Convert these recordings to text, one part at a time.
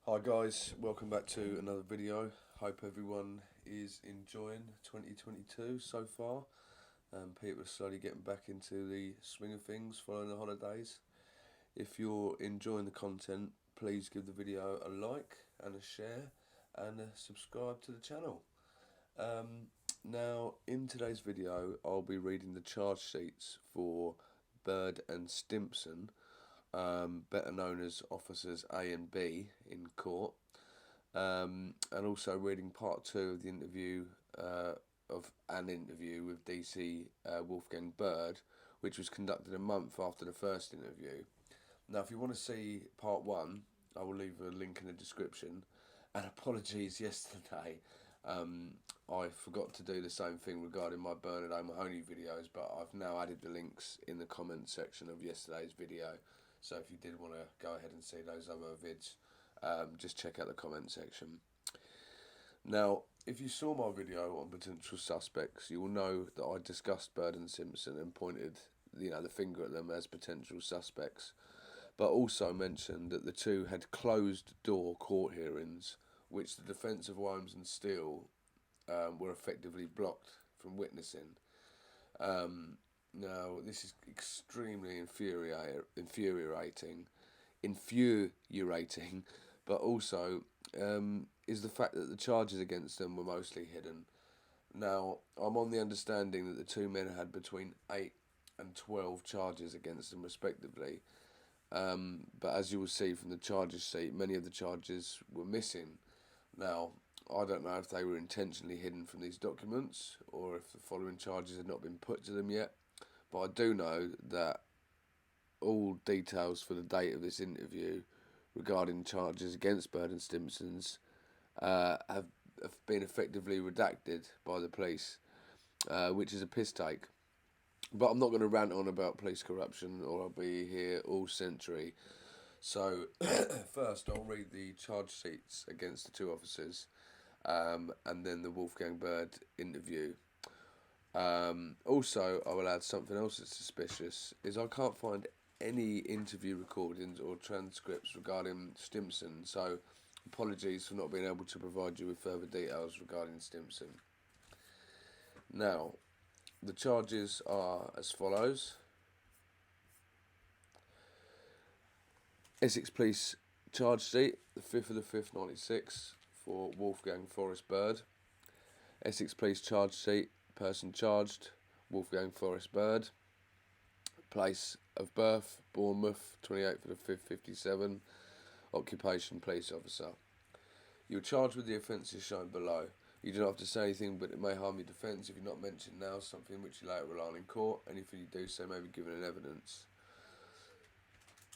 Hi guys, welcome back to another video. Hope everyone is enjoying 2022 so far. People are slowly getting back into the swing of things following the holidays. If you're enjoying the content, please give the video a like and a share and subscribe to the channel. Now, in today's video, I'll be reading the charge sheets for Bird and Stimpson, better known as Officers A and B in court. And also reading part two of the interview of an interview with DC Wolfgang Bird, which was conducted a month after the first interview. Now, if you want to see part one, I will leave a link in the description. And apologies, yesterday I forgot to do the same thing regarding my Bernard O'Mahony videos, but I've now added the links in the comment section of yesterday's video. So if you did want to go ahead and see those other vids, just check out the comment section. Now, if you saw my video on potential suspects, you will know that I discussed Bird and Simpson and pointed, the finger at them as potential suspects, but also mentioned that the two had closed-door court hearings, which the defence of Williams and Steele were effectively blocked from witnessing. Now, this is extremely infuriating, but also is the fact that the charges against them were mostly hidden. Now, I'm on the understanding that the two men had between 8 and 12 charges against them, respectively. But as you will see from the charges sheet, many of the charges were missing. Now, I don't know if they were intentionally hidden from these documents or if the following charges had not been put to them yet, but I do know that all details for the date of this interview regarding charges against Bird and Stimpsons have been effectively redacted by the police, which is a piss take. But I'm not going to rant on about police corruption or I'll be here all century. So, first I'll read the charge sheets against the two officers and then the Wolfgang Bird interview. Also, I will add something else that's suspicious, is I can't find any interview recordings or transcripts regarding Stimson, so apologies for not being able to provide you with further details regarding Stimson. Now, the charges are as follows. Essex Police charge sheet, the 5th of the 5th, 96, for Wolfgang Forrest Bird. Essex Police charge sheet, person charged, Wolfgang Forrest Bird. Place of birth, Bournemouth, 28th of the 5th, 57. Occupation, police officer. You are charged with the offences shown below. You do not have to say anything, but it may harm your defence if you're not mentioned now, something which you later rely on in court. Anything you do so may be given in evidence.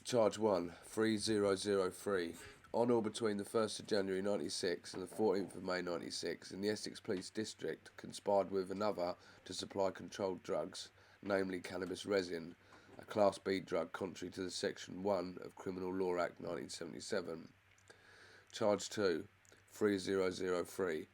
Charge 1, 3003. On or between the 1st of January 96 and the 14th of May 96, in the Essex Police District, conspired with another to supply controlled drugs, namely cannabis resin, a Class B drug contrary to the Section 1 of Criminal Law Act 1977. Charge 2, 3003.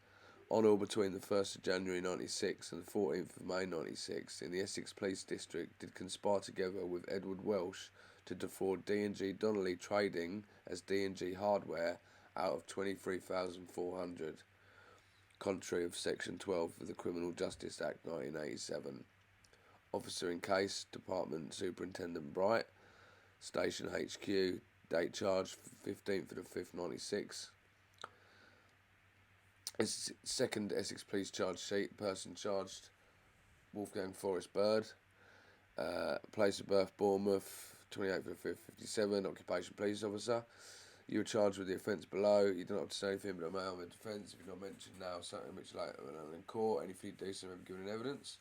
On or between the 1st of January 96 and the 14th of May 96, in the Essex Police District, did conspire together with Edward Welsh to defraud D&G Donnelly Trading as D&G Hardware out of $23,400, contrary of Section 12 of the Criminal Justice Act 1987. Officer in case, Department Superintendent Bright, Station HQ, date charge 15th of the 5th, 96. Second Essex Police charge sheet, person charged, Wolfgang Forrest Bird. Place of birth, Bournemouth, 28th of the 5th, 57. Occupation, police officer. You are charged with the offence below. You don't have to say anything but a mail of defence. If you're not mentioned now, something which later in court. Anything you do so may be given in evidence.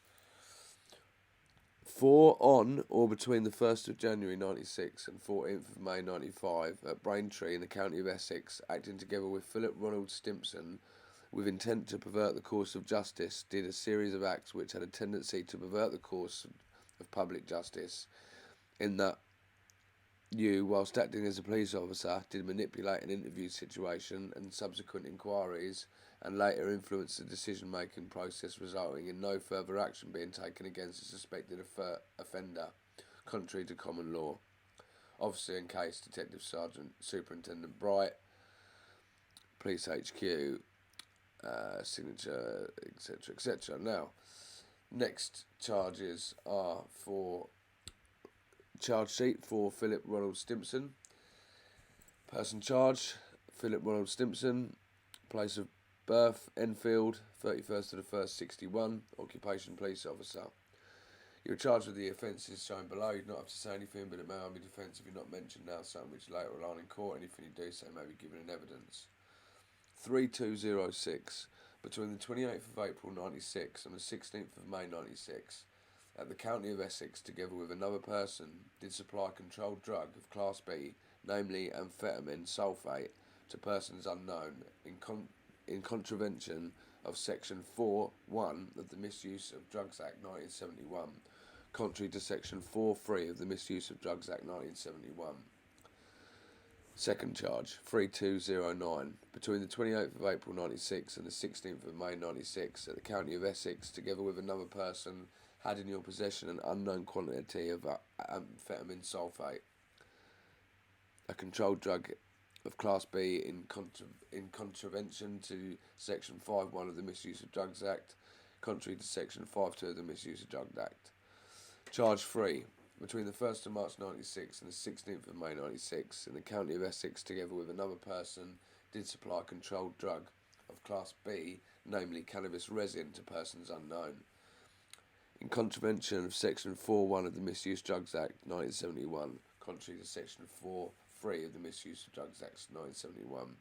4 on or between the 1st of January 96 and 14th of May 95 at Braintree in the county of Essex, acting together with Philip Ronald Stimpson with intent to pervert the course of justice, did a series of acts which had a tendency to pervert the course of public justice, in that you, whilst acting as a police officer, did manipulate an interview situation and subsequent inquiries and later influence the decision-making process, resulting in no further action being taken against a suspected offender, contrary to common law. Officer in case, Detective Sergeant Superintendent Bright. Police HQ, signature, etc., etc. Now, next charges are for charge sheet for Philip Ronald Stimpson. Person charged, Philip Ronald Stimpson. Place of birth, Enfield, 31st of the 1st, 61. Occupation, police officer. You're charged with the offences shown below. You do not have to say anything, but it may be defence if you're not mentioned now, something which later on in court. Anything you do say may be given in evidence. 3206. Between the 28th of April 96 and the 16th of May 96, at the county of Essex, together with another person, did supply a controlled drug of Class B, namely amphetamine sulphate, to persons unknown in contravention of Section 4.1 of the Misuse of Drugs Act 1971, contrary to Section 4.3 of the Misuse of Drugs Act 1971. Second charge, 3209. Between the 28th of April 96 and the 16th of May 96, at the county of Essex, together with another person, had in your possession an unknown quantity of amphetamine sulphate, a controlled drug of Class B in contravention to Section 5.1 of the Misuse of Drugs Act, contrary to Section 5.2 of the Misuse of Drugs Act. Charge 3. Between the 1st of March 96 and the 16th of May 96, in the county of Essex, together with another person, did supply a controlled drug of Class B, namely cannabis resin, to persons unknown, in contravention of Section 4.1 of the Misuse of Drugs Act 1971, contrary to Section 4.3 of the Misuse of Drugs Act 1971.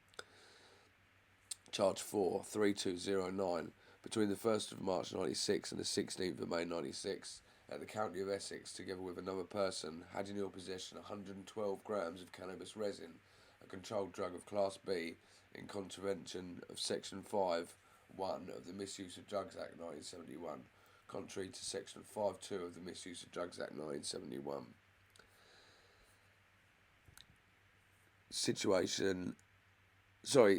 Charge 4, 3209. Between the 1st of March 96 and the 16th of May 96, at the county of Essex, together with another person, had in your possession 112 grams of cannabis resin, a controlled drug of Class B, in contravention of Section 5.1 of the Misuse of Drugs Act 1971, contrary to Section 5.2 of the Misuse of Drugs Act 1971.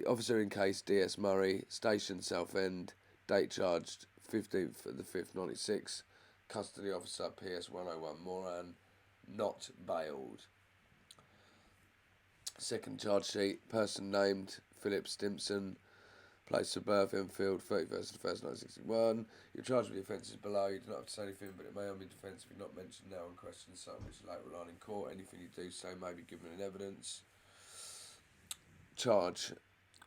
Officer in case D.S. Murray, Station Southend, date charged 15th of the 5th, 96, custody officer PS 101 Moran, not bailed. Second charge sheet, person named Philip Stimson, place of birth Enfield, 31st of the 1st, 1961. You're charged with the offences below. You do not have to say anything, but it may be defence if you're not mentioned now in question, something which later on in court. Anything you do say may be given in evidence. Charge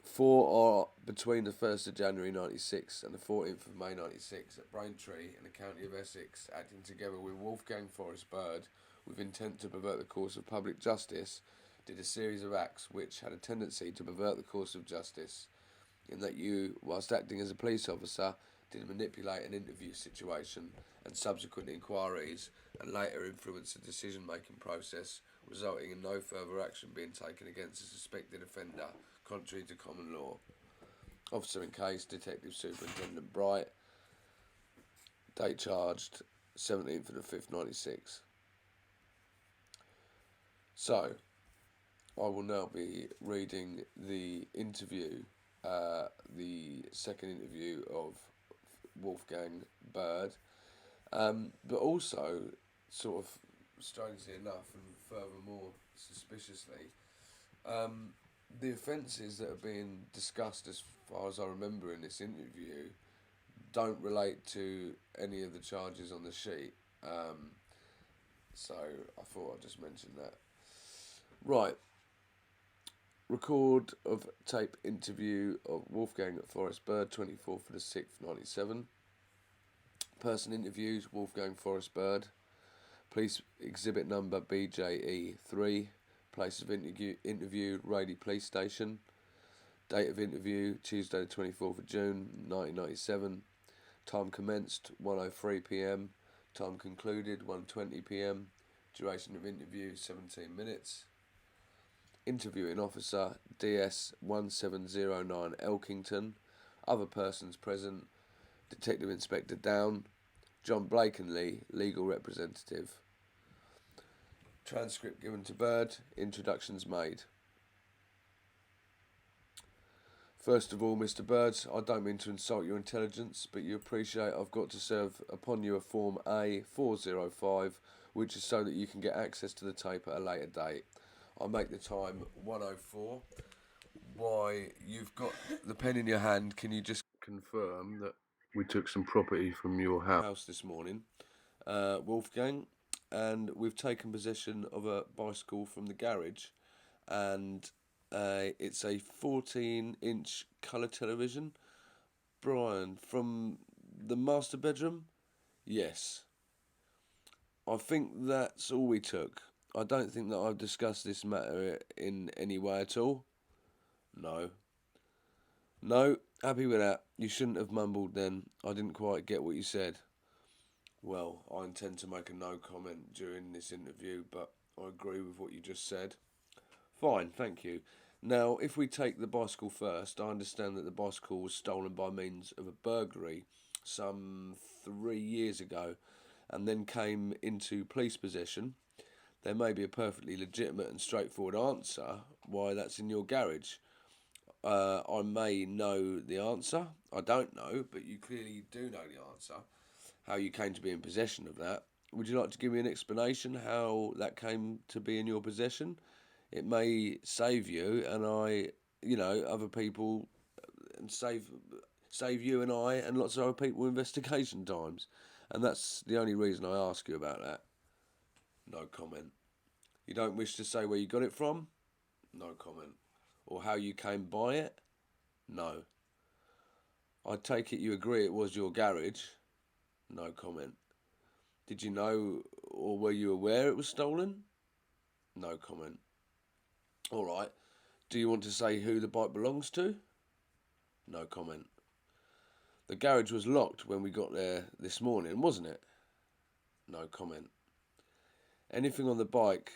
4 are between the 1st of January 96 and the 14th of May 96 at Braintree in the county of Essex, acting together with Wolfgang Forrest Bird with intent to pervert the course of public justice, did a series of acts which had a tendency to pervert the course of justice, in that you, whilst acting as a police officer, did manipulate an interview situation and subsequent inquiries, and later influence the decision-making process, resulting in no further action being taken against a suspected offender, contrary to common law. Officer in case, Detective Superintendent Bright, date charged 17th of the 5th, 96. So, I will now be reading the interview, the second interview of Wolfgang Bird, but also, sort of strangely enough and furthermore suspiciously, the offences that are being discussed, as far as I remember in this interview, don't relate to any of the charges on the sheet. So I thought I'd just mention that. Right. Record of tape interview of Wolfgang Forrest Bird, 24th of the 6th, 97. Person interviews Wolfgang Forrest Bird. Police exhibit number BJE3. Place of interview Raleigh Police Station. Date of interview Tuesday the 24th of June 1997. Time commenced 1:03 p.m. Time concluded 1:20 p.m. Duration of interview 17 minutes. Interviewing officer DS 1709 Elkington. Other persons present: Detective Inspector Down, John Blakeney, legal representative. Transcript given to Bird. Introductions made. First of all, Mr. Bird, I don't mean to insult your intelligence, but you appreciate I've got to serve upon you a Form A405, which is so that you can get access to the tape at a later date. I make the time 1:04. why you've got the pen in your hand. Can you just confirm that we took some property from your house this morning, Wolfgang, and we've taken possession of a bicycle from the garage, and it's a 14-inch colour television. Brian, from the master bedroom? Yes. I think that's all we took. I don't think that I've discussed this matter in any way at all. No. No, happy with that. You shouldn't have mumbled then. I didn't quite get what you said. Well, I intend to make a no comment during this interview, but I agree with what you just said. Fine, thank you. Now, if we take the bicycle first, I understand that the bicycle was stolen by means of a burglary some 3 years ago and then came into police possession. There may be a perfectly legitimate and straightforward answer why that's in your garage. I may know the answer. I don't know, but you clearly do know the answer. How you came to be in possession of that. Would you like to give me an explanation how that came to be in your possession? It may save you and other people, and save you and I and lots of other people investigation times. And that's the only reason I ask you about that. No comment. You don't wish to say where you got it from? No comment. Or how you came by it? No. I take it you agree it was your garage? No comment. Did you know or were you aware it was stolen? No comment. Alright. Do you want to say who the bike belongs to? No comment. The garage was locked when we got there this morning, wasn't it? No comment. Anything on the bike,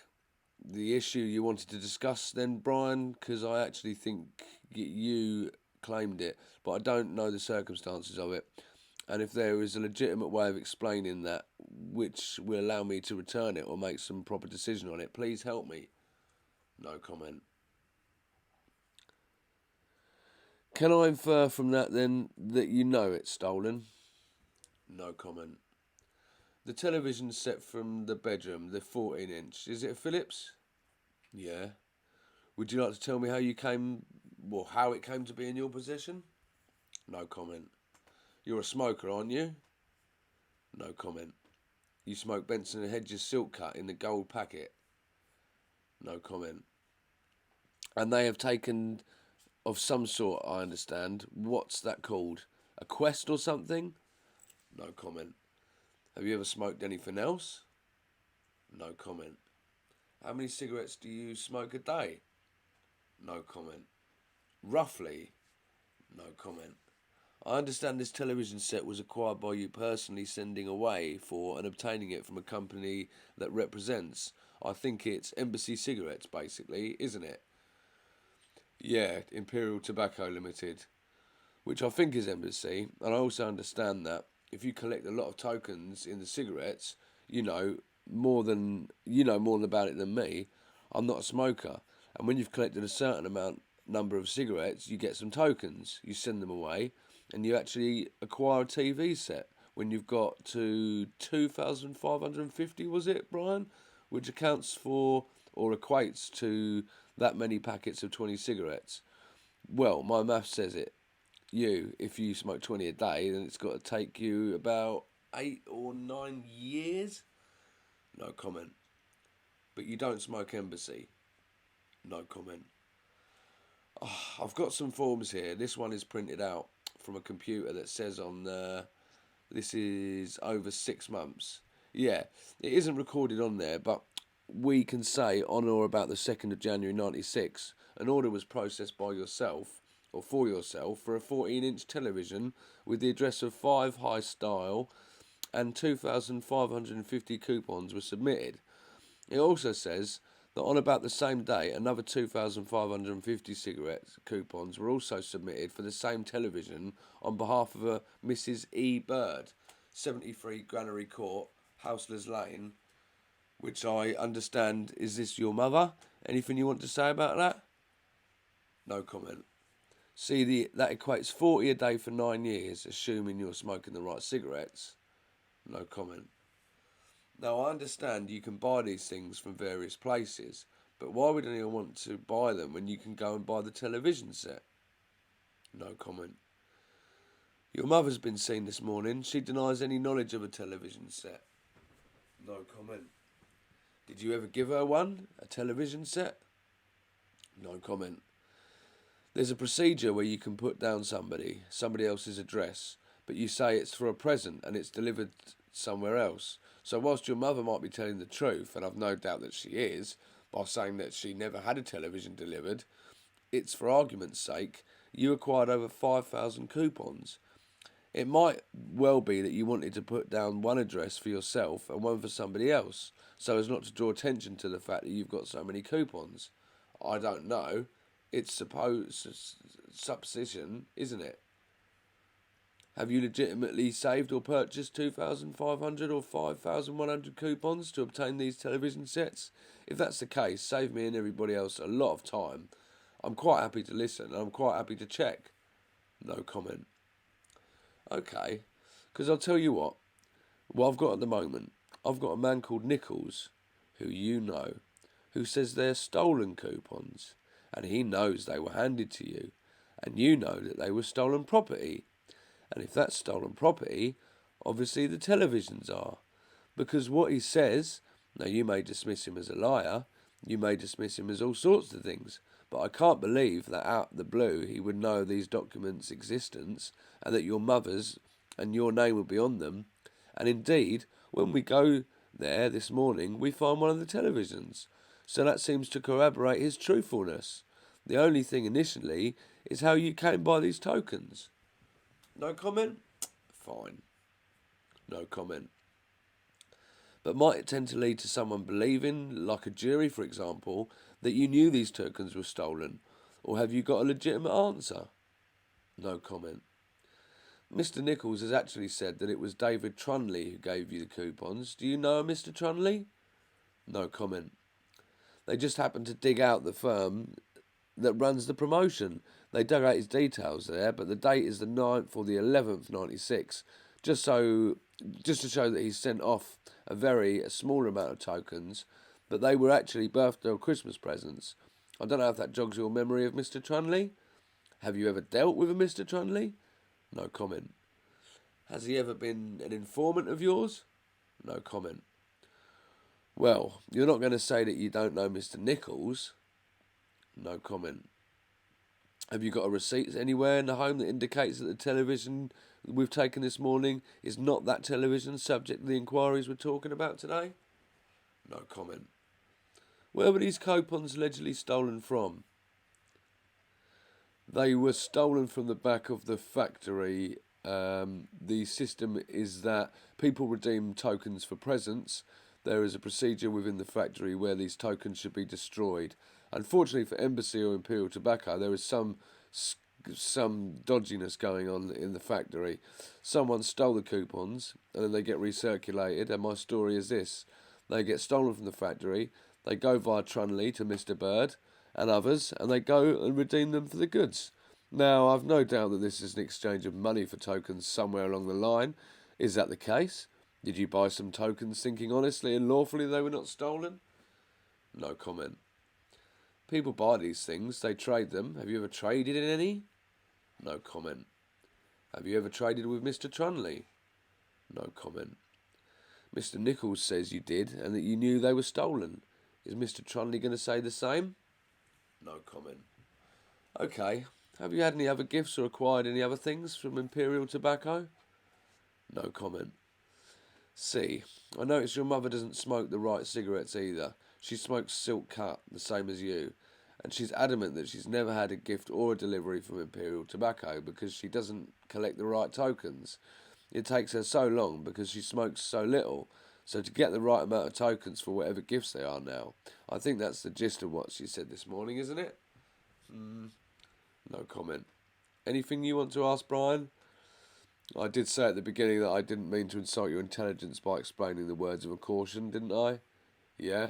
the issue you wanted to discuss then, Brian? Because I actually think you claimed it, but I don't know the circumstances of it. And if there is a legitimate way of explaining that, which will allow me to return it or make some proper decision on it, please help me. No comment. Can I infer from that then that you know it's stolen? No comment. The television set from the bedroom, the 14-inch, is it a Philips? Yeah. Would you like to tell me how it came to be in your possession? No comment. You're a smoker, aren't you? No comment. You smoke Benson and Hedges Silk Cut in the gold packet? No comment. And they have taken of some sort, I understand. What's that called? A Quest or something? No comment. Have you ever smoked anything else? No comment. How many cigarettes do you smoke a day? No comment. Roughly? No comment. I understand this television set was acquired by you personally sending away for and obtaining it from a company that represents, I think it's Embassy Cigarettes basically, isn't it? Yeah, Imperial Tobacco Limited, which I think is Embassy, and I also understand that if you collect a lot of tokens in the cigarettes, you know more about it than me. I'm not a smoker, and when you've collected a certain number of cigarettes, you get some tokens. You send them away, and you actually acquire a TV set when you've got to 2,550. Was it, Brian? Which accounts for or equates to that many packets of 20 cigarettes. Well, my math says it. If you smoke 20 a day, then it's got to take you about 8 or 9 years. No comment. But you don't smoke Embassy. No comment. Oh, I've got some forms here. This one is printed out from a computer that says on this is over 6 months. Yeah, it isn't recorded on there, but we can say on or about the 2nd of January 96, an order was processed by yourself or for yourself for a 14-inch television with the address of 5 High Style, and 2,550 coupons were submitted. It also says that on about the same day, another 2,550 cigarette coupons were also submitted for the same television on behalf of a Mrs. E. Bird, 73 Granary Court, Houselers Lane, which I understand is this your mother? Anything you want to say about that? No comment. See, that equates 40 a day for 9 years, assuming you're smoking the right cigarettes. No comment. Now, I understand you can buy these things from various places, But why would anyone want to buy them when you can go and buy the television set? No comment. Your mother's been seen this morning. She denies any knowledge of a television set. No comment. Did you ever give her one? A television set? No comment. There's a procedure where you can put down somebody else's address, but you say it's for a present and it's delivered somewhere else. So whilst your mother might be telling the truth, and I've no doubt that she is, by saying that she never had a television delivered, it's for argument's sake, you acquired over 5,000 coupons. It might well be that you wanted to put down one address for yourself and one for somebody else, so as not to draw attention to the fact that you've got so many coupons. I don't know. It's supposition, isn't it? Have you legitimately saved or purchased 2,500 or 5,100 coupons to obtain these television sets? If that's the case, save me and everybody else a lot of time. I'm quite happy to listen and I'm quite happy to check. No comment. Okay, because I'll tell you what I've got at the moment. I've got a man called Nichols, who you know, who says they're stolen coupons, and he knows they were handed to you, and you know that they were stolen property. And if that's stolen property, obviously the televisions are. Because what he says, now you may dismiss him as a liar, you may dismiss him as all sorts of things, but I can't believe that out of the blue he would know these documents' existence and that your mother's and your name would be on them. And indeed, when we go there this morning, we find one of the televisions. So that seems to corroborate his truthfulness. The only thing initially is how you came by these tokens. No comment? Fine. No comment. But might it tend to lead to someone believing, like a jury for example, that you knew these tokens were stolen? Or have you got a legitimate answer? No comment. Mr. Nichols has actually said that it was David Trunley who gave you the coupons. Do you know a Mr. Trunley? No comment. They just happened to dig out the firm that runs the promotion. They dug out his details there, but the date is the 9th or the 11th, 96, just to show that he's sent off a smaller amount of tokens, but they were actually birthday or Christmas presents. I don't know if that jogs your memory of Mr. Trunley. Have you ever dealt with a Mr. Trunley? No comment. Has he ever been an informant of yours? No comment. Well, you're not going to say that you don't know Mr. Nichols. No comment. Have you got a receipt anywhere in the home that indicates that the television we've taken this morning is not that television subject to the inquiries we're talking about today? No comment. Where were these coupons allegedly stolen from? They were stolen from the back of the factory. The system is that people redeem tokens for presents. There is a procedure within the factory where these tokens should be destroyed. Unfortunately for Embassy or Imperial Tobacco, there is some dodginess going on in the factory. Someone stole the coupons and then they get recirculated, and my story is this. They get stolen from the factory, they go via Trunley to Mr. Bird and others, and they go and redeem them for the goods. Now, I've no doubt that this is an exchange of money for tokens somewhere along the line. Is that the case? Did you buy some tokens thinking honestly and lawfully they were not stolen? No comment. People buy these things, they trade them. Have you ever traded in any? No comment. Have you ever traded with Mr. Trunley? No comment. Mr. Nichols says you did and that you knew they were stolen. Is Mr. Trunley going to say the same? No comment. Okay. Have you had any other gifts or acquired any other things from Imperial Tobacco? No comment. C. I notice your mother doesn't smoke the right cigarettes either. She smokes silk cut, the same as you. And she's adamant that she's never had a gift or a delivery from Imperial Tobacco because she doesn't collect the right tokens. It takes her so long because she smokes so little. So to get the right amount of tokens for whatever gifts they are now. I think that's the gist of what she said this morning, isn't it? No comment. Anything you want to ask, Brian? I did say at the beginning that I didn't mean to insult your intelligence by explaining the words of a caution, didn't I? Yeah.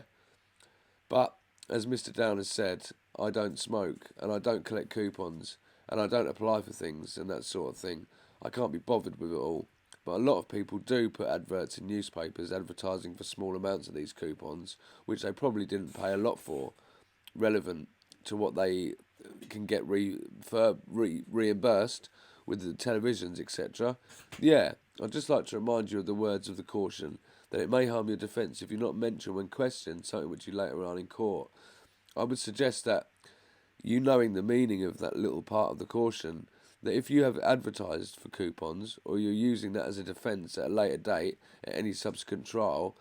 But, as Mr. Down has said, I don't smoke, and I don't collect coupons, and I don't apply for things, and that sort of thing. I can't be bothered with it all. But a lot of people do put adverts in newspapers advertising for small amounts of these coupons, which they probably didn't pay a lot for. relevant to what they can get reimbursed with the televisions, etc. Yeah, I'd just like to remind you of the words of the caution that it may harm your defence if you not mention when questioned something which you later on in court. I would suggest that you knowing the meaning of that little part of the caution, that if you have advertised for coupons or you're using that as a defence at a later date at any subsequent trial,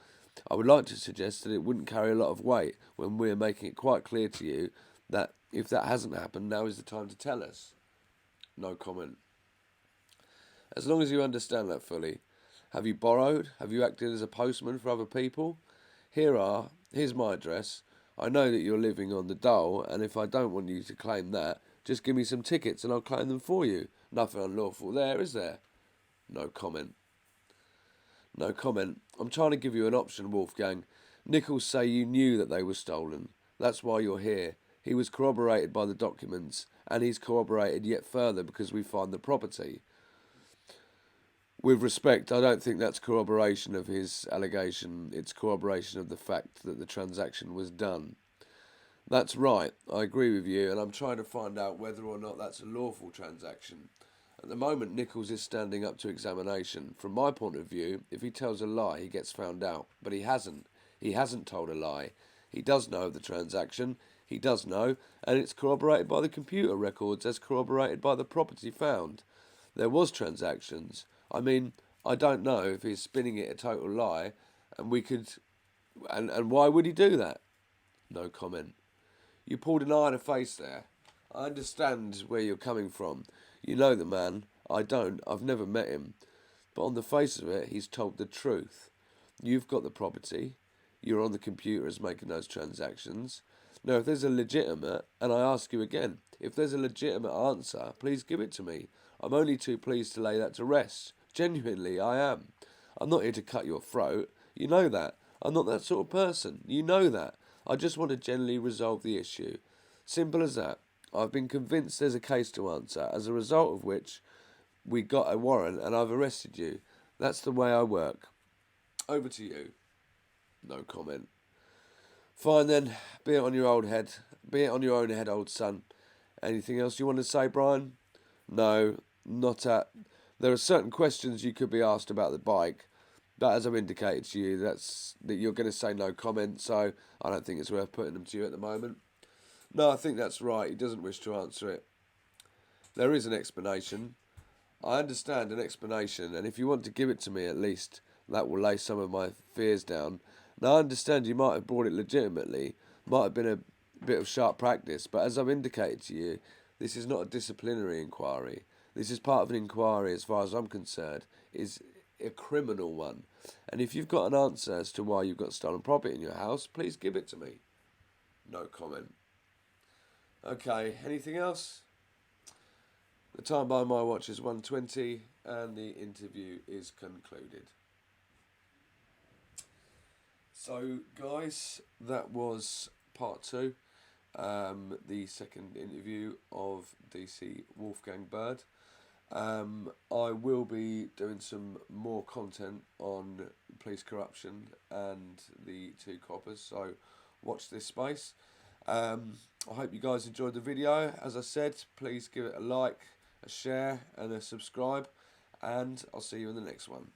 I would like to suggest that it wouldn't carry a lot of weight when we're making it quite clear to you that if that hasn't happened, now is the time to tell us. No comment. As long as you understand that fully. Have you borrowed? Have you acted as a postman for other people? Here's my address. I know that you're living on the dole, and if I don't want you to claim that, just give me some tickets and I'll claim them for you. Nothing unlawful there, is there? No comment. No comment. I'm trying to give you an option, Wolfgang. Nichols say you knew that they were stolen. That's why you're here. He was corroborated by the documents, and he's corroborated yet further because we find the property. With respect, I don't think that's corroboration of his allegation. It's corroboration of the fact that the transaction was done. That's right, I agree with you, and I'm trying to find out whether or not that's a lawful transaction. At the moment, Nichols is standing up to examination. From my point of view, if he tells a lie, he gets found out. But he hasn't. He hasn't told a lie. He does know of the transaction. He does know, and it's corroborated by the computer records as corroborated by the property found. There was transactions. I mean, I don't know if he's spinning it a total lie, and we could... And why would he do that? No comment. You pulled an eye in the face there. I understand where you're coming from. You know the man. I don't. I've never met him. But on the face of it, he's told the truth. You've got the property. You're on the computers making those transactions. Now, if there's a legitimate, and I ask you again, if there's a legitimate answer, please give it to me. I'm only too pleased to lay that to rest. Genuinely, I am. I'm not here to cut your throat. You know that. I'm not that sort of person. You know that. I just want to generally resolve the issue. Simple as that. I've been convinced there's a case to answer, as a result of which we got a warrant and I've arrested you. That's the way I work. Over to you. No comment. Fine then, be it on your old head. Be it on your own head, old son. Anything else you want to say, Brian? No, not at... There are certain questions you could be asked about the bike, but as I've indicated to you, that you're going to say no comment, so I don't think it's worth putting them to you at the moment. No, I think that's right. He doesn't wish to answer it. There is an explanation. I understand an explanation, and if you want to give it to me at least, that will lay some of my fears down. Now, I understand you might have brought it legitimately, might have been a bit of sharp practice, but as I've indicated to you, this is not a disciplinary inquiry. This is part of an inquiry, as far as I'm concerned, is a criminal one. And if you've got an answer as to why you've got stolen property in your house, please give it to me. No comment. Okay, anything else? The time by my watch is 1:20 and the interview is concluded. So, guys, that was part 2, the second interview of DC Wolfgang Bird. I will be doing some more content on police corruption and the 2 coppers, so watch this space. I hope you guys enjoyed the video. As I said, please give it a like, a share and a subscribe, and I'll see you in the next one.